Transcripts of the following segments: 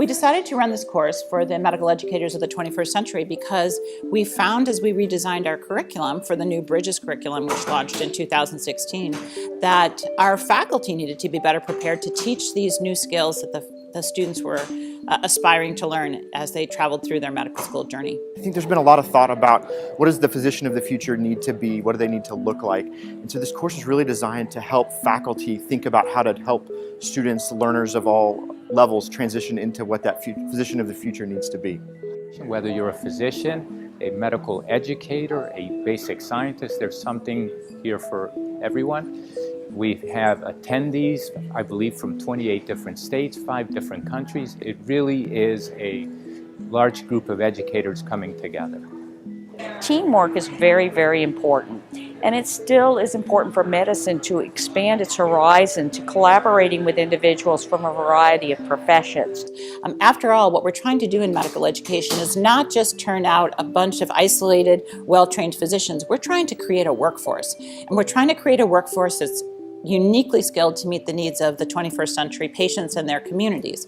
We decided to run this course for the medical educators of the 21st century because we found as we redesigned our curriculum for the new Bridges curriculum, which launched in 2016, that our faculty needed to be better prepared to teach these new skills that the students were aspiring to learn as they traveled through their medical school journey. I think there's been a lot of thought about what does the physician of the future need to be, what do they need to look like, and so this course is really designed to help faculty think about how to help students, learners of all levels transition into what that physician of the future needs to be. Whether you're a physician, a medical educator, a basic scientist, there's something here for everyone. We have attendees, I believe, from 28 different states, 5 different countries. It really is a large group of educators coming together. Teamwork is very, very important. And it still is important for medicine to expand its horizon to collaborating with individuals from a variety of professions. After all, what we're trying to do in medical education is not just turn out a bunch of isolated, well-trained physicians. We're trying to create a workforce. And we're trying to create a workforce that's uniquely skilled to meet the needs of the 21st century patients and their communities.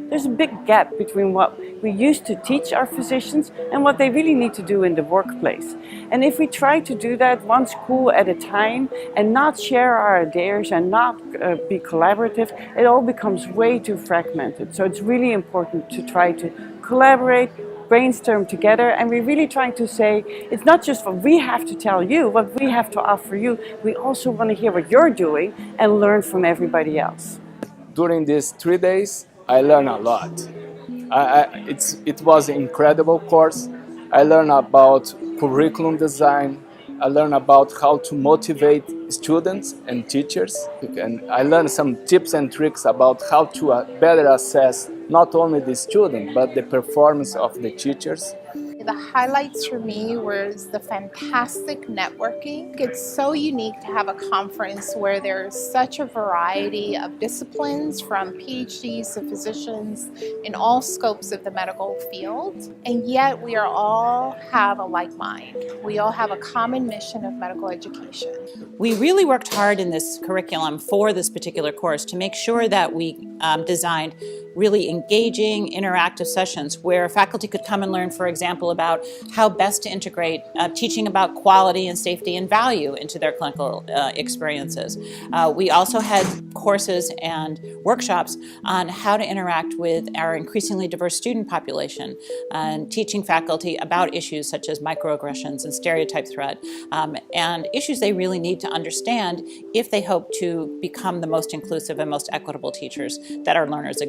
There's a big gap between what we used to teach our physicians and what they really need to do in the workplace. And if we try to do that one school at a time and not share our ideas and not be collaborative, it all becomes way too fragmented. So it's really important to try to collaborate, brainstorm together, and we're really trying to say it's not just what we have to tell you, what we have to offer you. We also want to hear what you're doing and learn from everybody else. During these 3 days, I learned a lot. It was an incredible course. I learned about curriculum design. I learned about how to motivate students and teachers. And I learned some tips and tricks about how to better assess not only the student, but the performance of the teachers. The highlights for me was the fantastic networking. It's so unique to have a conference where there's such a variety of disciplines, from PhDs to physicians in all scopes of the medical field. And yet we are all have a like mind. We all have a common mission of medical education. We really worked hard in this curriculum for this particular course to make sure that we designed really engaging, interactive sessions where faculty could come and learn, for example, about how best to integrate teaching about quality and safety and value into their clinical experiences. We also had courses and workshops on how to interact with our increasingly diverse student population and teaching faculty about issues such as microaggressions and stereotype threat and issues they really need to understand if they hope to become the most inclusive and most equitable teachers that our learners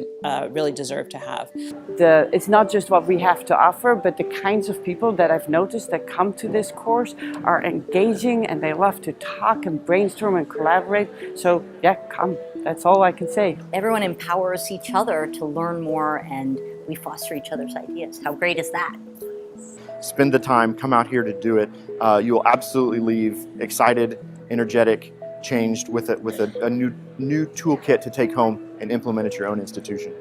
really deserve to have. It's not just what we have to offer, but the kinds of people that I've noticed that come to this course are engaging and they love to talk and brainstorm and collaborate. So yeah, come. That's all I can say. Everyone empowers each other to learn more and we foster each other's ideas. How great is that? Spend the time, come out here to do it. You will absolutely leave excited, energetic, changed with a new toolkit to take home and implement at your own institution.